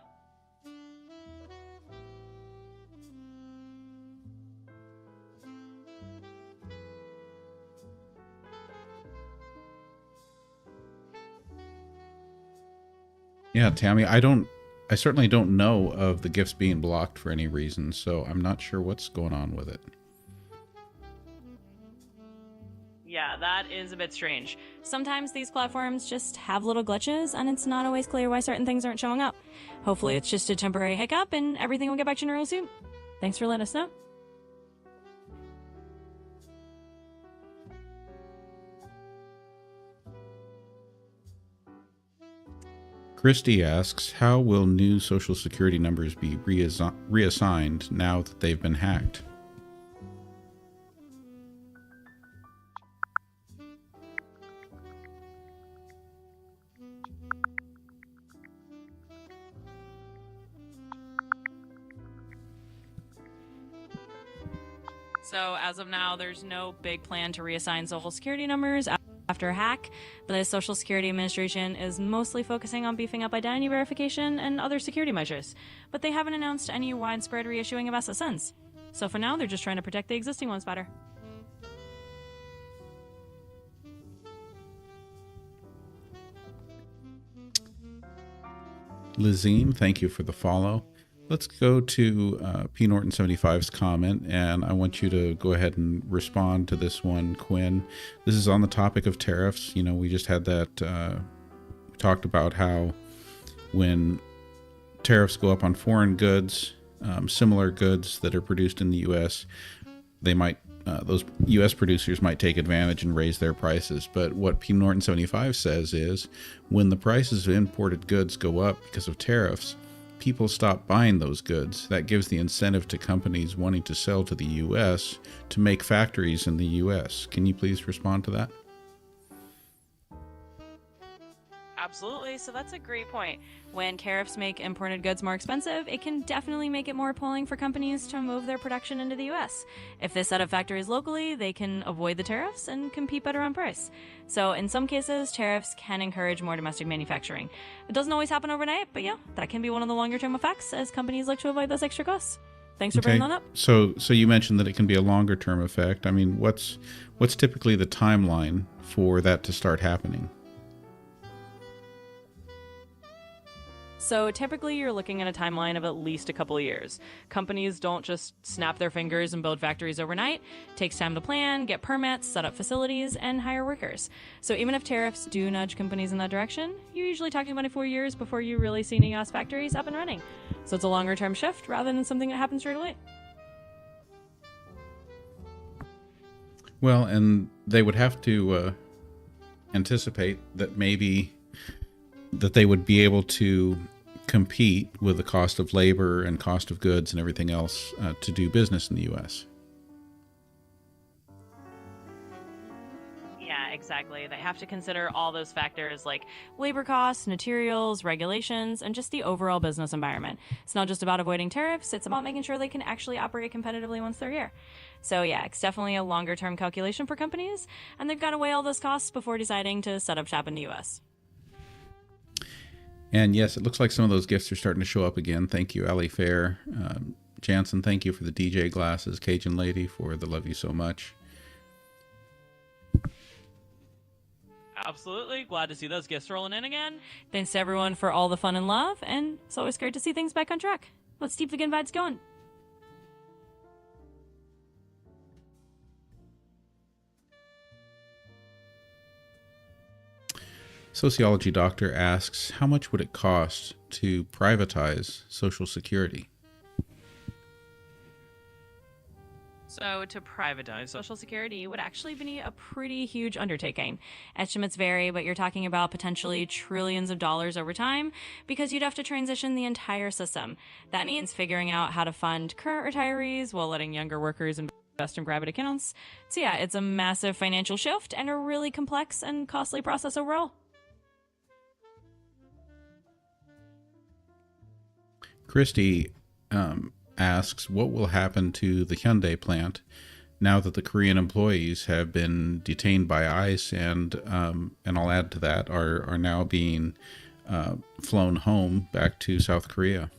Yeah, Tammy, I certainly don't know of the gifts being blocked for any reason, so I'm not sure what's going on with it. Yeah, that is a bit strange. Sometimes these platforms just have little glitches, and it's not always clear why certain things aren't showing up. Hopefully, it's just a temporary hiccup, and everything will get back to normal soon. Thanks for letting us know. Christy asks, how will new social security numbers be reassigned now that they've been hacked? So, as of now, there's no big plan to reassign social security numbers after a hack. The Social Security Administration is mostly focusing on beefing up identity verification and other security measures, but they haven't announced any widespread reissuing of SSNs. So, for now, they're just trying to protect the existing ones better. Lizine, thank you for the follow. Let's go to P. Norton 75's comment, and I want you to go ahead and respond to this one, Quinn. This is on the topic of tariffs. You know, we just had that, we talked about how when tariffs go up on foreign goods, similar goods that are produced in the U.S., they might, those U.S. producers might take advantage and raise their prices. But what P. Norton 75 says is when the prices of imported goods go up because of tariffs, people stop buying those goods. That gives the incentive to companies wanting to sell to the U.S. to make factories in the U.S. Can you please respond to that? Absolutely. So that's a great point. When tariffs make imported goods more expensive, it can definitely make it more appealing for companies to move their production into the US. If they set up factories locally, they can avoid the tariffs and compete better on price. So in some cases, tariffs can encourage more domestic manufacturing. It doesn't always happen overnight, but yeah, that can be one of the longer term effects as companies look to avoid those extra costs. Thanks for bringing that up. So you mentioned that it can be a longer term effect. I mean, what's typically the timeline for that to start happening? So typically you're looking at a timeline of at least a couple of years. Companies don't just snap their fingers and build factories overnight. It takes time to plan, get permits, set up facilities, and hire workers. So even if tariffs do nudge companies in that direction, you're usually talking about 4 years before you really see any US factories up and running. So it's a longer term shift rather than something that happens straight away. Well, and they would have to anticipate that maybe that they would be able to compete with the cost of labor and cost of goods and everything else to do business in the U.S. Yeah, exactly. They have to consider all those factors like labor costs, materials, regulations, and just the overall business environment. It's not just about avoiding tariffs, it's about making sure they can actually operate competitively once they're here. So yeah, it's definitely a longer term calculation for companies, and they've got to weigh all those costs before deciding to set up shop in the U.S. And yes, it looks like some of those gifts are starting to show up again. Thank you, Ali Fair. Jansen, thank you for the DJ glasses. Cajun Lady for the love you so much. Absolutely. Glad to see those gifts rolling in again. Thanks to everyone for all the fun and love, and it's always great to see things back on track. Let's keep the good vibes going. Sociology Doctor asks, how much would it cost to privatize Social Security? So to privatize Social Security would actually be a pretty huge undertaking. Estimates vary, but you're talking about potentially trillions of dollars over time because you'd have to transition the entire system. That means figuring out how to fund current retirees while letting younger workers invest in private accounts. So yeah, it's a massive financial shift and a really complex and costly process overall. Christy asks, what will happen to the Hyundai plant now that the Korean employees have been detained by ICE and I'll add to that, are now being flown home back to South Korea?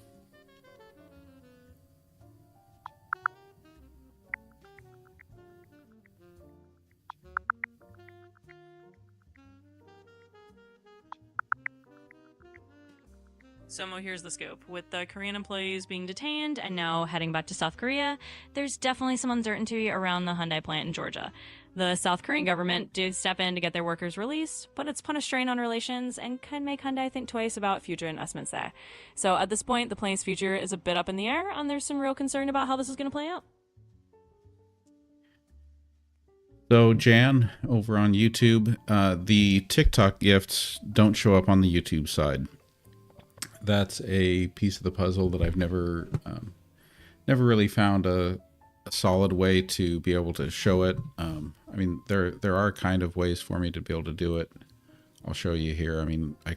So Mo, here's the scoop. With the Korean employees being detained and now heading back to South Korea, there's definitely some uncertainty around the Hyundai plant in Georgia. The South Korean government did step in to get their workers released, but it's put a strain on relations and could make Hyundai think twice about future investments there. So at this point, the plane's future is a bit up in the air, and there's some real concern about how this is going to play out. So, Jan, over on YouTube, the TikTok gifts don't show up on the YouTube side. That's a piece of the puzzle that I've never really found a solid way to be able to show it. I mean, there are kind of ways for me to be able to do it. I'll show you here. I mean, I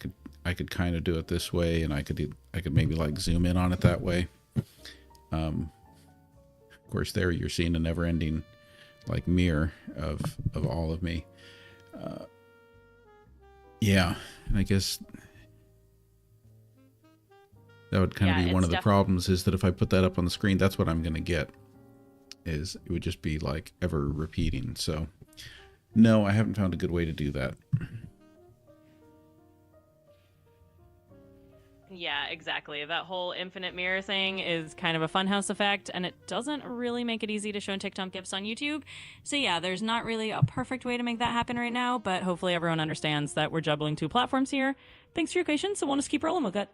could kind of do it this way, and I could maybe like zoom in on it that way. Of course, there you're seeing a never-ending like mirror of all of me. Yeah, and I guess that would kind of be one of the problems, is that if I put that up on the screen, that's what I'm going to get. Is it would just be like ever repeating. So no, I haven't found a good way to do that. Yeah, exactly. That whole infinite mirror thing is kind of a funhouse effect, and it doesn't really make it easy to show TikTok gifs on YouTube. So yeah, there's not really a perfect way to make that happen right now, but hopefully everyone understands that we're juggling two platforms here. Thanks for your patience, and we'll just keep rolling with it.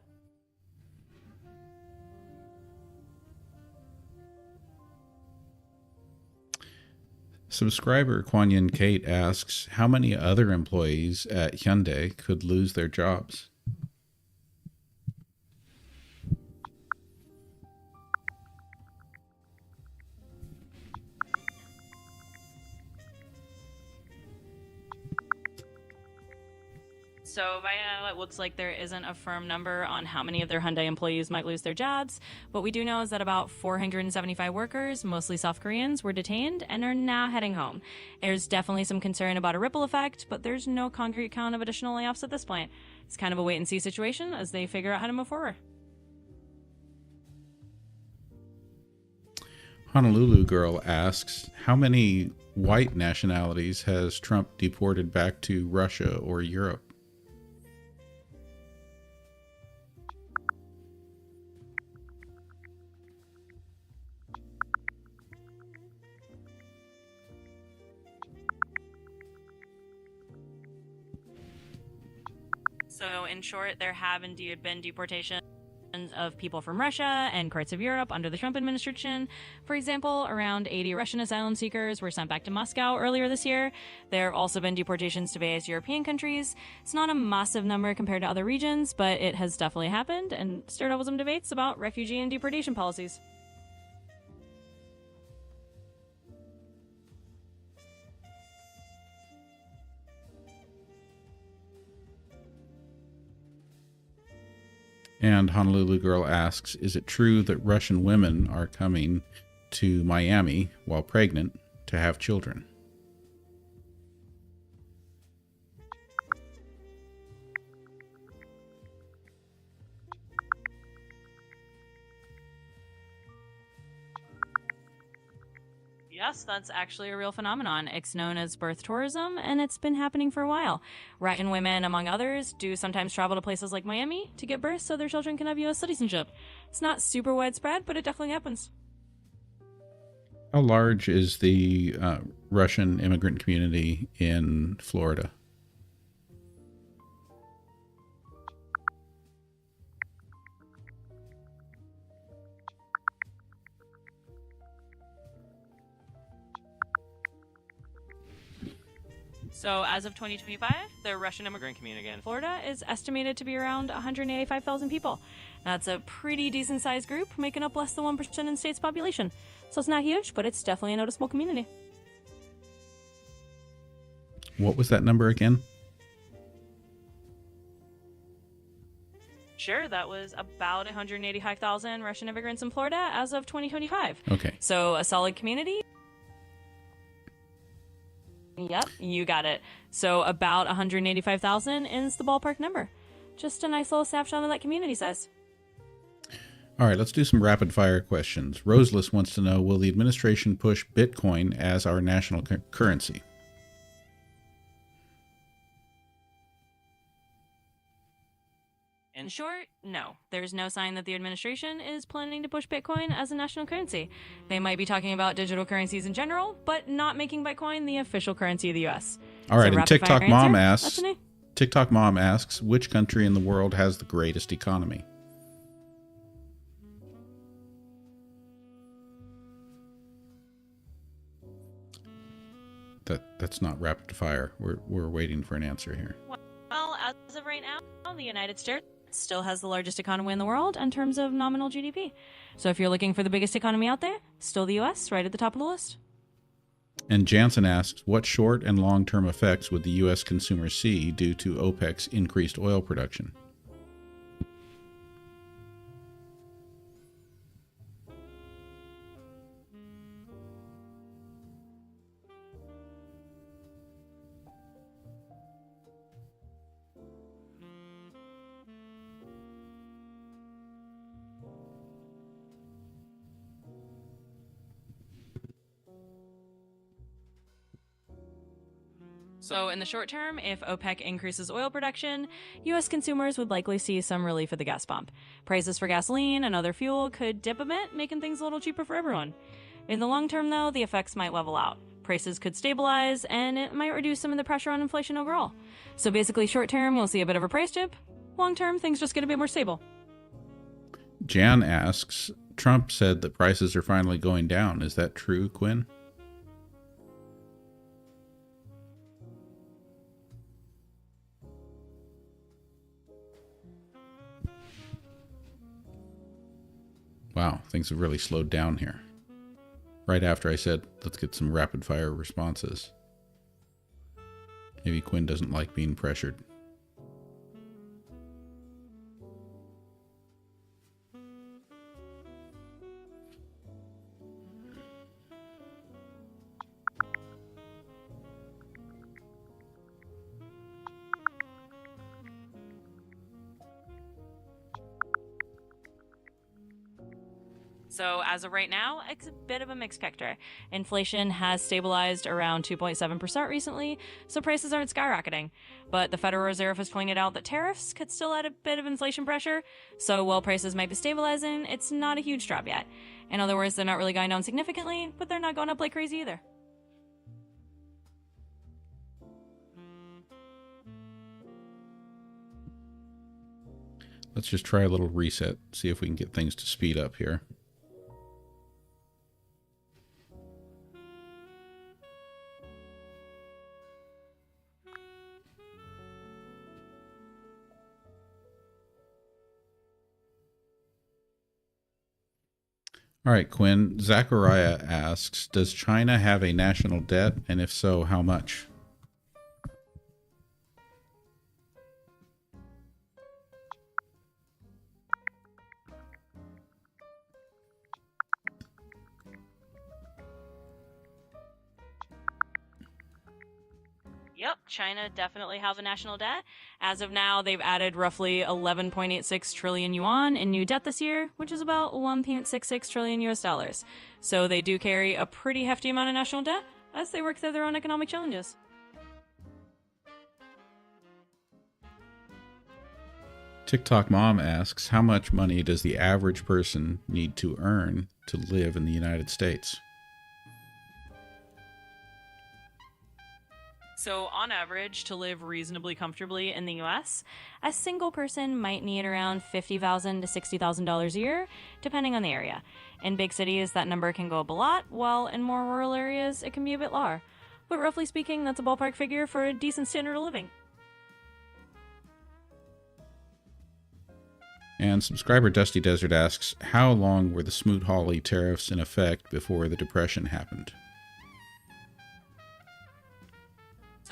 Subscriber Kwanyan Kate asks, how many other employees at Hyundai could lose their jobs? So right now it looks like there isn't a firm number on how many of their Hyundai employees might lose their jobs. What we do know is that about 475 workers, mostly South Koreans, were detained and are now heading home. There's definitely some concern about a ripple effect, but there's no concrete count of additional layoffs at this point. It's kind of a wait-and-see situation as they figure out how to move forward. Honolulu Girl asks, how many white nationalities has Trump deported back to Russia or Europe? So in short, there have indeed been deportations of people from Russia and parts of Europe under the Trump administration. For example, around 80 Russian asylum seekers were sent back to Moscow earlier this year. There have also been deportations to various European countries. It's not a massive number compared to other regions, but it has definitely happened and stirred up some debates about refugee and deportation policies. And Honolulu Girl asks, is it true that Russian women are coming to Miami while pregnant to have children? Yes, that's actually a real phenomenon. It's known as birth tourism, and it's been happening for a while. Russian women, among others, do sometimes travel to places like Miami to get birth so their children can have U.S. citizenship. It's not super widespread, but it definitely happens. How large is the Russian immigrant community in Florida? So, as of 2025, the Russian immigrant community in Florida is estimated to be around 185,000 people. That's a pretty decent sized group, making up less than 1% in the state's population. So it's not huge, but it's definitely a noticeable community. What was that number again? Sure, that was about 185,000 Russian immigrants in Florida as of 2025. Okay. So a solid community. Yep, you got it. So about 185,000 is the ballpark number. Just a nice little snapshot of that community size. All right, let's do some rapid fire questions. Roseless wants to know, will the administration push Bitcoin as our national currency? In short, no. There's no sign that the administration is planning to push Bitcoin as a national currency. They might be talking about digital currencies in general, but not making Bitcoin the official currency of the US. All right, So and rapid fire answer, that's an A. TikTok Mom asks, which country in the world has the greatest economy? That's not rapid fire. We're waiting for an answer here. Well, as of right now, the United States still has the largest economy in the world in terms of nominal GDP. So if you're looking for the biggest economy out there, still the US, right at the top of the list. And Jansen asks, what short and long-term effects would the U.S. consumer see due to OPEC's increased oil production? So, in the short term, if OPEC increases oil production, U.S. consumers would likely see some relief at the gas pump. Prices for gasoline and other fuel could dip a bit, making things a little cheaper for everyone. In the long term, though, the effects might level out. Prices could stabilize, and it might reduce some of the pressure on inflation overall. So, basically, short term, we'll see a bit of a price dip. Long term, things just get a bit more stable. Jan asks, Trump said that prices are finally going down. Is that true, Quinn? Wow, things have really slowed down here. Right after I said, let's get some rapid fire responses. Maybe Quinn doesn't like being pressured. So, as of right now, it's a bit of a mixed picture. Inflation has stabilized around 2.7% recently, so prices aren't skyrocketing. But the Federal Reserve has pointed out that tariffs could still add a bit of inflation pressure, so while prices might be stabilizing, it's not a huge drop yet. In other words, they're not really going down significantly, but they're not going up like crazy either. Let's just try a little reset, see if we can get things to speed up here. All right, Quinn. Zachariah asks, does China have a national debt? And if so, how much? Yep, China definitely has a national debt. As of now, they've added roughly 11.86 trillion yuan in new debt this year, which is about 1.66 trillion US dollars. So they do carry a pretty hefty amount of national debt as they work through their own economic challenges. TikTok Mom asks, how much money does the average person need to earn to live in the United States? So, on average, to live reasonably comfortably in the US, a single person might need around $50,000 to $60,000 a year, depending on the area. In big cities, that number can go up a lot, while in more rural areas, it can be a bit lower. But roughly speaking, that's a ballpark figure for a decent standard of living. And subscriber Dusty Desert asks, how long were the Smoot-Hawley tariffs in effect before the Depression happened?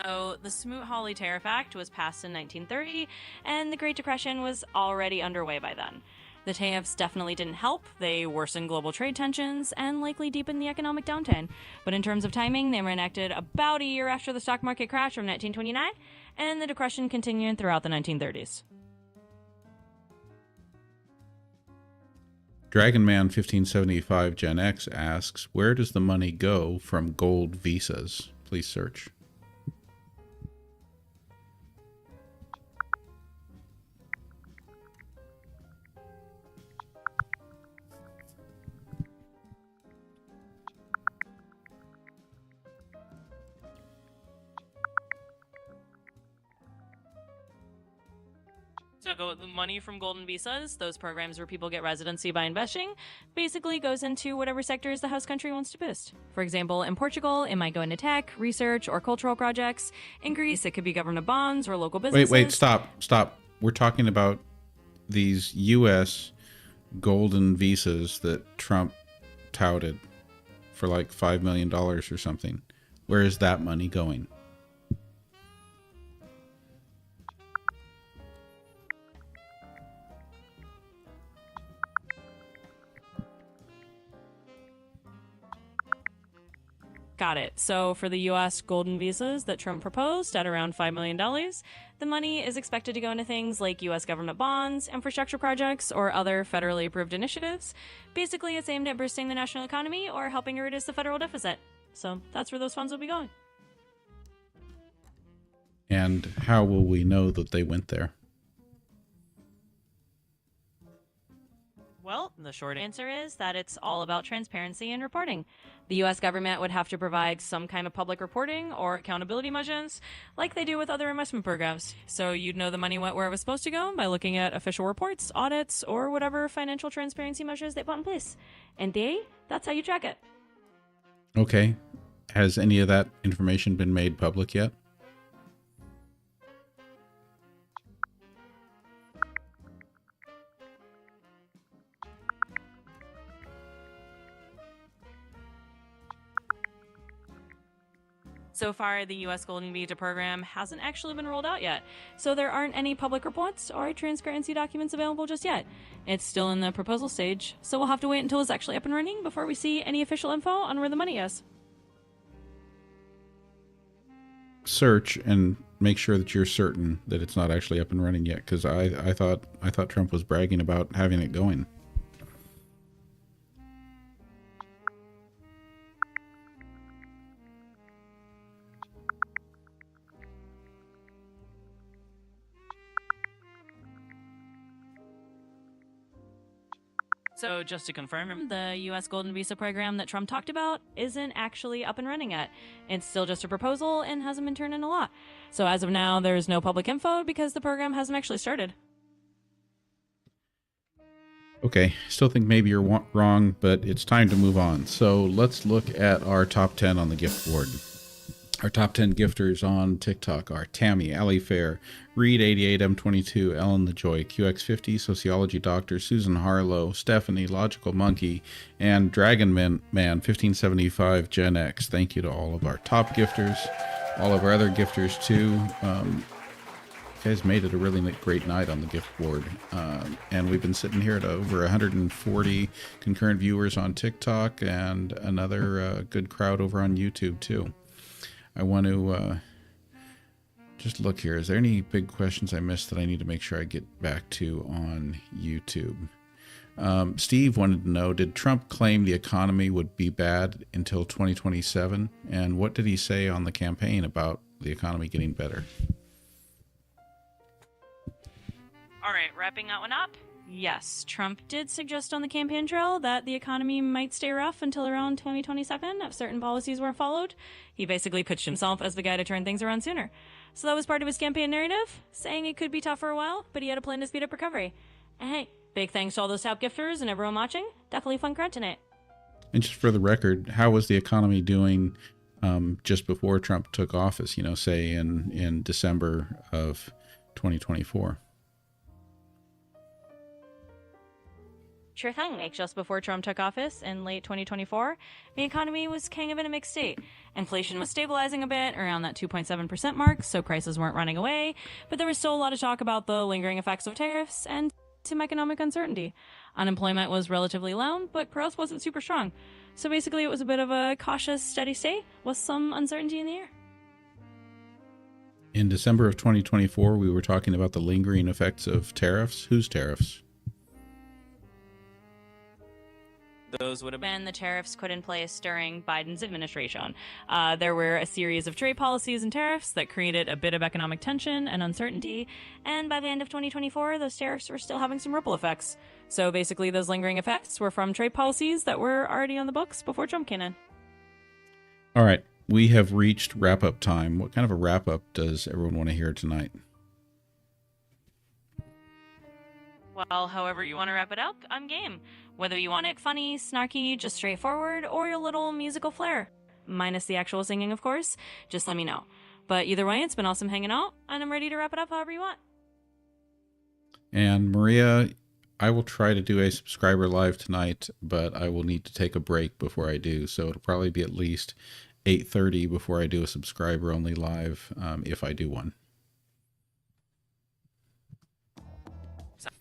So, the Smoot-Hawley Tariff Act was passed in 1930, and the Great Depression was already underway by then. The tariffs definitely didn't help. They worsened global trade tensions and likely deepened the economic downturn. But in terms of timing, they were enacted about a year after the stock market crash from 1929, and the Depression continued throughout the 1930s. Dragonman 1575 Gen X asks, where does the money go from gold visas? Please search. the money from golden visas, those programs where people get residency by investing, basically goes into whatever sectors the host country wants to boost. For example, in Portugal, it might go into tech, research, or cultural projects. In Greece, it could be government bonds or local businesses. Wait, stop. We're talking about these U.S. golden visas that Trump touted for like $5 million or something. Where is that money going? Got it. So for the U.S. golden visas that Trump proposed at around $5 million, the money is expected to go into things like U.S. government bonds, infrastructure projects, or other federally approved initiatives. Basically, it's aimed at boosting the national economy or helping to reduce the federal deficit. So that's where those funds will be going. And how will we know that they went there? Well, the short answer is that it's all about transparency and reporting. The U.S. government would have to provide some kind of public reporting or accountability measures like they do with other investment programs. So you'd know the money went where it was supposed to go by looking at official reports, audits, or whatever financial transparency measures they put in place. And that's how you track it. Okay. Has any of that information been made public yet? So far, the U.S. Golden Visa program hasn't actually been rolled out yet, so there aren't any public reports or transparency documents available just yet. It's still in the proposal stage, so we'll have to wait until it's actually up and running before we see any official info on where the money is. Search and make sure that you're certain that it's not actually up and running yet, because I thought Trump was bragging about having it going. So just to confirm, the U.S. Golden Visa program that Trump talked about isn't actually up and running yet. It's still just a proposal and hasn't been turned into law. So as of now, there's no public info because the program hasn't actually started. Okay, still think maybe you're wrong, but it's time to move on. So let's look at our top 10 on the gift board. Our top 10 gifters on TikTok are Tammy, Ali Fair, Reed88, M22, Ellen the Joy, QX50, Sociology Doctor, Susan Harlow, Stephanie, Logical Monkey, and Dragon Man 1575 Gen X. Thank you to all of our top gifters, all of our other gifters too. You guys made it a really great night on the gift board. And we've been sitting here at over 140 concurrent viewers on TikTok and another good crowd over on YouTube too. I want to just look here. Is there any big questions I missed that I need to make sure I get back to on YouTube? Steve wanted to know, did Trump claim the economy would be bad until 2027? And what did he say on the campaign about the economy getting better? All right, wrapping that one up. Yes, Trump did suggest on the campaign trail that the economy might stay rough until around 2027 if certain policies weren't followed. He basically pitched himself as the guy to turn things around sooner. So that was part of his campaign narrative, saying it could be tough for a while, but he had a plan to speed up recovery. And hey, big thanks to all those top gifters and everyone watching. Definitely a fun crowd tonight. And just for the record, how was the economy doing just before Trump took office, say in December of 2024? Sure thing. Like just before Trump took office in late 2024, the economy was kind of in a mixed state. Inflation was stabilizing a bit around that 2.7% mark, so prices weren't running away, but there was still a lot of talk about the lingering effects of tariffs and some economic uncertainty. Unemployment was relatively low, but growth wasn't super strong. So basically it was a bit of a cautious, steady state with some uncertainty in the air. In December of 2024, we were talking about the lingering effects of tariffs. Whose tariffs? Those would have been the tariffs put in place during Biden's administration. There were a series of trade policies and tariffs that created a bit of economic tension and uncertainty. And by the end of 2024, those tariffs were still having some ripple effects. So basically, those lingering effects were from trade policies that were already on the books before Trump came in. All right. We have reached wrap-up time. What kind of a wrap-up does everyone want to hear tonight? Well, however you want to wrap it up, I'm game. Whether you want it funny, snarky, just straightforward, or your little musical flair. Minus the actual singing, of course. Just let me know. But either way, it's been awesome hanging out, and I'm ready to wrap it up however you want. And Maria, I will try to do a subscriber live tonight, but I will need to take a break before I do. So it'll probably be at least 8:30 before I do a subscriber only live, if I do one.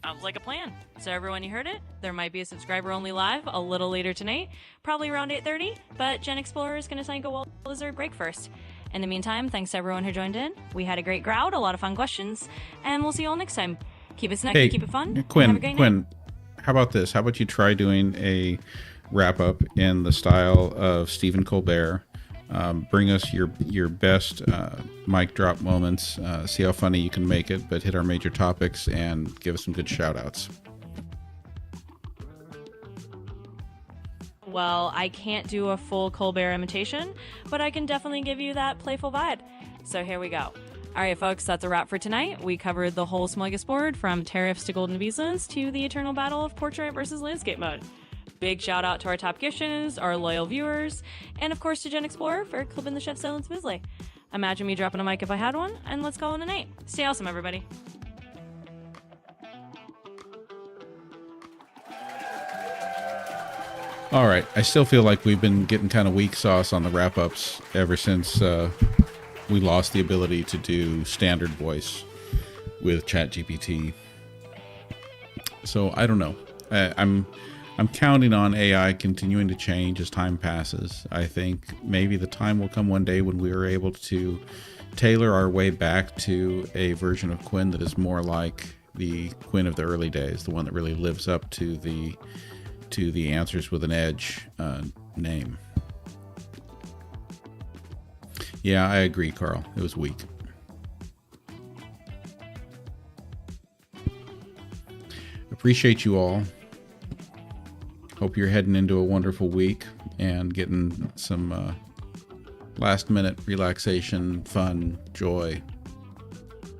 Sounds like a plan. So everyone, you heard it. There might be a subscriber only live a little later tonight, probably around 8:30, but GenXplorer is going to take a well-deserved break first. In the meantime, thanks to everyone who joined in. We had a great crowd, a lot of fun questions, and we'll see you all next time. Keep it snacky, keep it fun. Quinn, how about this? How about you try doing a wrap up in the style of Stephen Colbert? Bring us your best mic drop moments. See how funny you can make it, but hit our major topics and give us some good shout outs. Well, I can't do a full Colbert imitation, but I can definitely give you that playful vibe. So here we go. All right, folks, that's a wrap for tonight. We covered the whole smorgasbord from tariffs to golden visas to the eternal battle of portrait versus landscape mode. Big shout out to our top gifters, our loyal viewers, and of course to GenXplorer for clipping the chef silence smoothly. Imagine me dropping a mic if I had one, and let's call it a night. Stay awesome, everybody. All right, I still feel like we've been getting kind of weak sauce on the wrap ups ever since we lost the ability to do standard voice with ChatGPT. So I don't know. I'm counting on AI continuing to change as time passes. I think maybe the time will come one day when we are able to tailor our way back to a version of Quinn that is more like the Quinn of the early days, the one that really lives up to the answers with an edge name. Yeah, I agree, Carl. It was weak. Appreciate you all. Hope you're heading into a wonderful week and getting some last minute relaxation, fun, joy,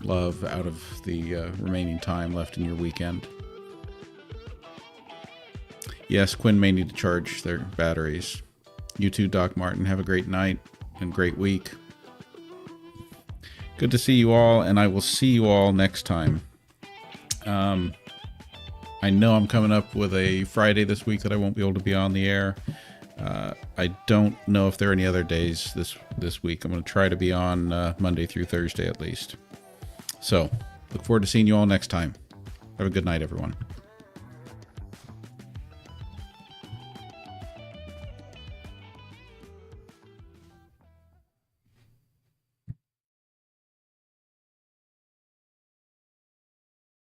love out of the remaining time left in your weekend. Yes, Quinn may need to charge their batteries. You too, Doc Martin. Have a great night and great week. Good to see you all, and I will see you all next time. I know I'm coming up with a Friday this week that I won't be able to be on the air. I don't know if there are any other days this week. I'm going to try to be on Monday through Thursday at least. So, look forward to seeing you all next time. Have a good night, everyone.